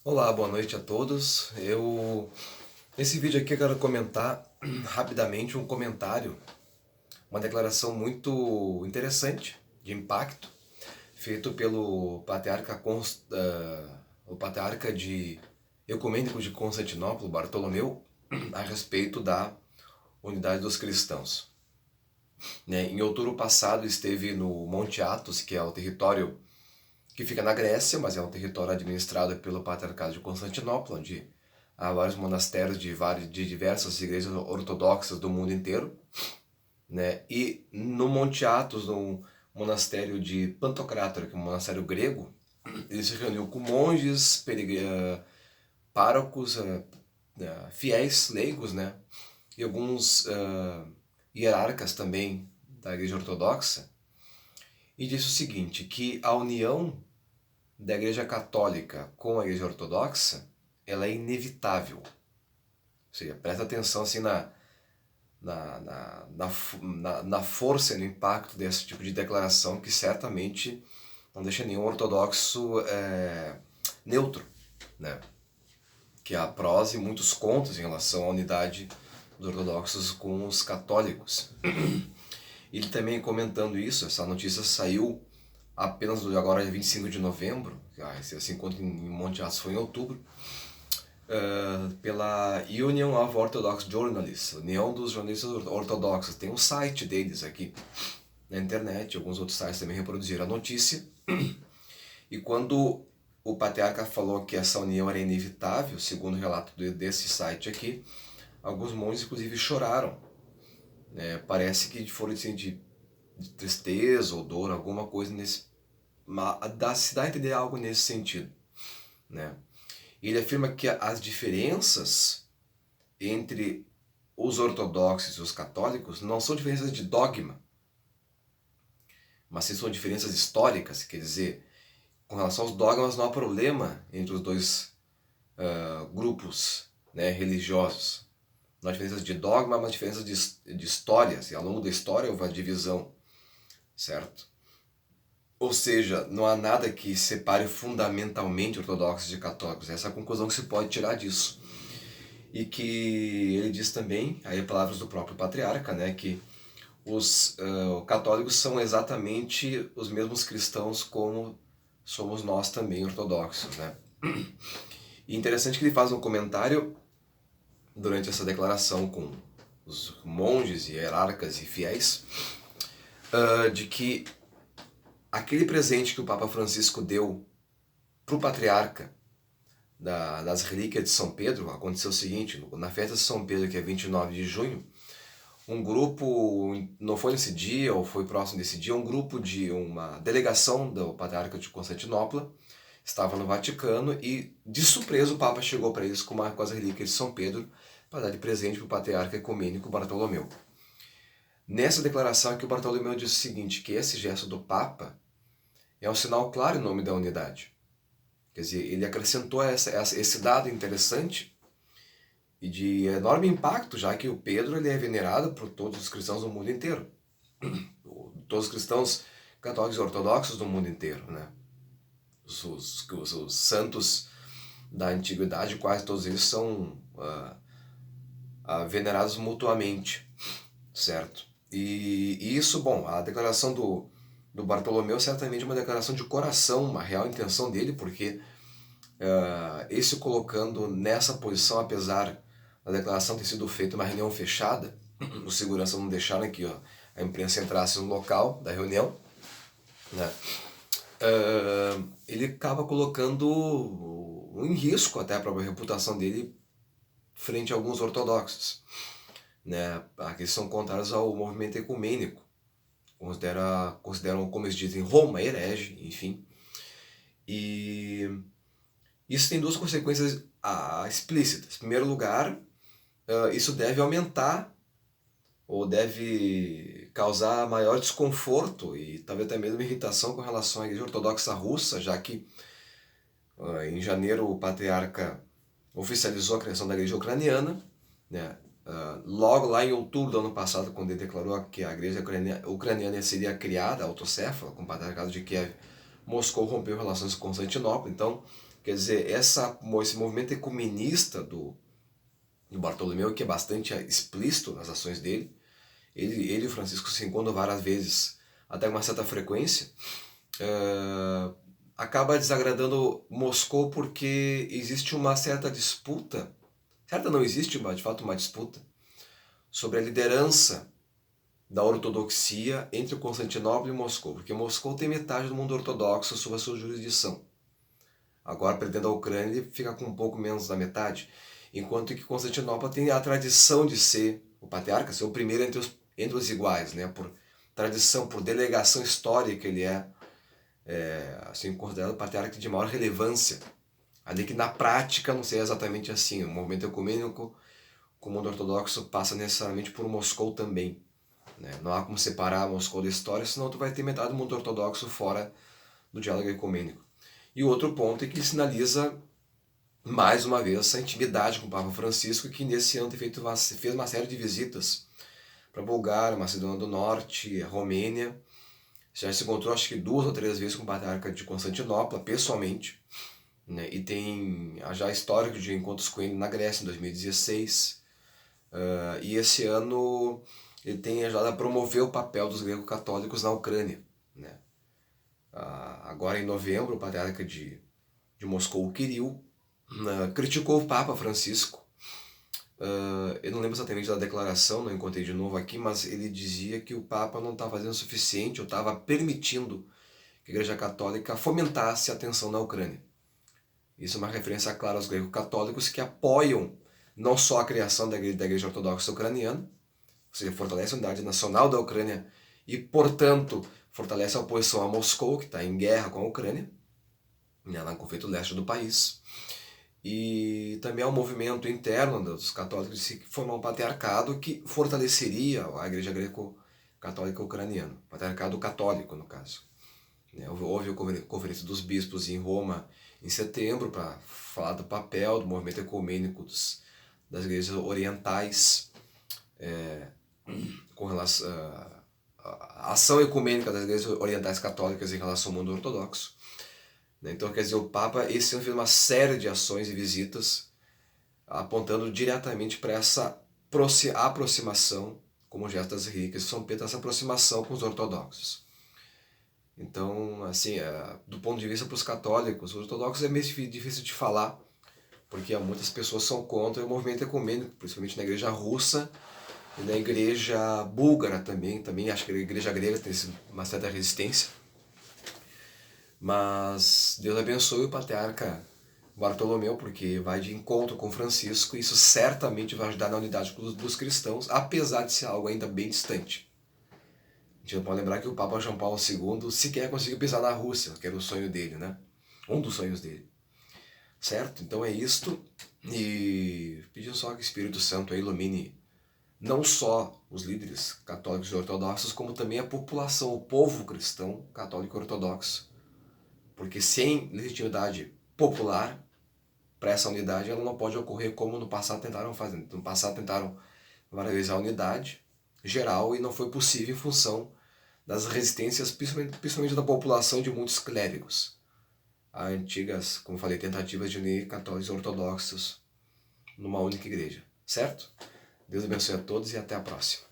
Olá, boa noite a todos. Nesse vídeo aqui eu quero comentar rapidamente um comentário, uma declaração muito interessante, de impacto, feito pelo o patriarca ecumênico de Constantinopla, Bartolomeu, a respeito da unidade dos cristãos. Em outubro passado esteve no Monte Athos, que é o território que fica na Grécia, mas é um território administrado pelo Patriarcado de Constantinopla, onde há vários monastérios de diversas igrejas ortodoxas do mundo inteiro. E no Monte Athos, no monastério de Pantocrátor, que é um monastério grego, ele se reuniu com monges, párocos, fiéis, leigos, e alguns hierarcas também da igreja ortodoxa, e disse o seguinte, que a união da Igreja Católica com a Igreja Ortodoxa, ela é inevitável. Ou seja, presta atenção assim na força e no impacto desse tipo de declaração, que certamente não deixa nenhum ortodoxo neutro, né? Que há prós e muitos contras em relação à unidade dos ortodoxos com os católicos. Ele também comentando isso, essa notícia saiu apenas agora, 25 de novembro, esse encontro em Monte Athos foi em outubro, pela Union of Orthodox Journalists, União dos Jornalistas Ortodoxos. Tem um site deles aqui na internet, alguns outros sites também reproduziram a notícia. E quando o patriarca falou que essa união era inevitável, segundo o relato desse site aqui, alguns monges inclusive choraram. Parece que foram assim, de tristeza ou dor, alguma coisa nesse... se dá a entender algo nesse sentido. Ele afirma que as diferenças entre os ortodoxos e os católicos não são diferenças de dogma, mas sim são diferenças históricas. Quer dizer, com relação aos dogmas não há problema entre os dois grupos religiosos. Não há diferenças de dogma, mas diferenças de histórias, e ao longo da história houve uma divisão, certo? Ou seja, não há nada que separe fundamentalmente ortodoxos de católicos. Essa é a conclusão que se pode tirar disso. E que ele diz também, aí palavras do próprio patriarca, que os católicos são exatamente os mesmos cristãos como somos nós também ortodoxos. E interessante que ele faz um comentário durante essa declaração com os monges, hierarcas e fiéis, de que aquele presente que o Papa Francisco deu para o patriarca das relíquias de São Pedro, aconteceu o seguinte: na festa de São Pedro, que é 29 de junho, um grupo, não foi nesse dia ou foi próximo desse dia, uma delegação do patriarca de Constantinopla estava no Vaticano e de surpresa o Papa chegou para eles com as relíquias de São Pedro para dar de presente para o patriarca ecumênico Bartolomeu. Nessa declaração aqui o Bartolomeu diz o seguinte, que esse gesto do Papa é um sinal claro em nome da unidade. Quer dizer, ele acrescentou esse dado interessante e de enorme impacto, já que o Pedro ele é venerado por todos os cristãos do mundo inteiro. Todos os cristãos católicos e ortodoxos do mundo inteiro. Os santos da antiguidade, quase todos eles são venerados mutuamente, certo? E isso, bom, a declaração do Bartolomeu certamente é uma declaração de coração, uma real intenção dele, porque esse colocando nessa posição, apesar da declaração ter sido feita em uma reunião fechada, os seguranças não deixaram que a imprensa entrasse no local da reunião, ele acaba colocando em risco até a própria reputação dele frente a alguns ortodoxos, que são contrários ao movimento ecumênico, consideram, como eles dizem, Roma herege, enfim. E isso tem duas consequências explícitas. Em primeiro lugar, isso deve aumentar ou deve causar maior desconforto e talvez até mesmo irritação com relação à Igreja Ortodoxa Russa, já que em janeiro o patriarca oficializou a criação da Igreja Ucraniana, logo lá em outubro do ano passado, quando ele declarou que a Igreja Ucraniana seria criada, autocéfala, com o patriarcado de Kiev, Moscou rompeu relações com Constantinopla. Então Quer dizer, esse movimento ecumenista do Bartolomeu, que é bastante explícito nas ações dele, ele e o Francisco se encontram várias vezes, até com uma certa frequência, acaba desagradando Moscou porque existe uma certa disputa, certa não existe, mas de fato uma disputa, sobre a liderança da ortodoxia entre Constantinopla e Moscou, porque Moscou tem metade do mundo ortodoxo sob a sua jurisdição. Agora, perdendo a Ucrânia, ele fica com um pouco menos da metade, enquanto que Constantinopla tem a tradição de ser o patriarca, ser o primeiro entre os iguais, né? Por tradição, por delegação histórica, ele é assim, considerado o patriarca de maior relevância. Ali que na prática não seria exatamente assim. O movimento ecumênico com o mundo ortodoxo passa necessariamente por Moscou também. Né? Não há como separar Moscou da história, senão tu vai ter metade do mundo ortodoxo fora do diálogo ecumênico. E o outro ponto é que ele sinaliza mais uma vez essa intimidade com o Papa Francisco, que nesse ano fez uma série de visitas para a Bulgária, Macedônia do Norte, a Romênia. Já se encontrou acho que 2 ou 3 vezes com o patriarca de Constantinopla, pessoalmente. Né? E tem já histórico de encontros com ele na Grécia em 2016. E esse ano ele tem ajudado a promover o papel dos gregos-católicos na Ucrânia. Né? Agora em novembro, o patriarca de Moscou, Kirill, criticou o Papa Francisco. Eu não lembro exatamente da declaração, não encontrei de novo aqui, mas ele dizia que o Papa não estava fazendo o suficiente, ou estava permitindo que a Igreja Católica fomentasse a tensão na Ucrânia. Isso é uma referência clara aos gregos católicos que apoiam não só a criação da Igreja Ortodoxa Ucraniana, ou seja, fortalece a unidade nacional da Ucrânia e, portanto, fortalece a oposição a Moscou, que está em guerra com a Ucrânia, lá no conflito leste do país. E também há um movimento interno dos católicos de se formar um patriarcado que fortaleceria a Igreja Greco-Católica Ucraniana, patriarcado católico, no caso. Houve a Conferência dos Bispos em Roma em setembro para falar do papel do movimento ecumênico das igrejas orientais com relação à ação ecumênica das igrejas orientais católicas em relação ao mundo ortodoxo. Então, quer dizer, o Papa esse ano fez uma série de ações e visitas apontando diretamente para essa aproximação, como gesto das relíquias de São Pedro, essa aproximação com os ortodoxos. Então, assim, do ponto de vista para os católicos, os ortodoxos é meio difícil de falar, porque muitas pessoas são contra o movimento ecumênico, principalmente na igreja russa e na igreja búlgara também acho que a igreja grega tem uma certa resistência. Mas Deus abençoe o patriarca Bartolomeu, porque vai de encontro com Francisco, e isso certamente vai ajudar na unidade dos cristãos, apesar de ser algo ainda bem distante. A gente não pode lembrar que o Papa João Paulo II sequer conseguiu pisar na Rússia, que era o sonho dele, né? Um dos sonhos dele. Certo? Então é isto, e pedindo só que o Espírito Santo ilumine não só os líderes católicos e ortodoxos, como também a população, o povo cristão católico e ortodoxo. Porque sem legitimidade popular para essa unidade, ela não pode ocorrer como no passado tentaram fazer. No passado tentaram várias vezes a unidade geral e não foi possível em função das resistências, principalmente da população e de muitos clérigos, a antigas, como falei, tentativas de unir católicos e ortodoxos numa única igreja. Certo? Deus abençoe a todos e até a próxima.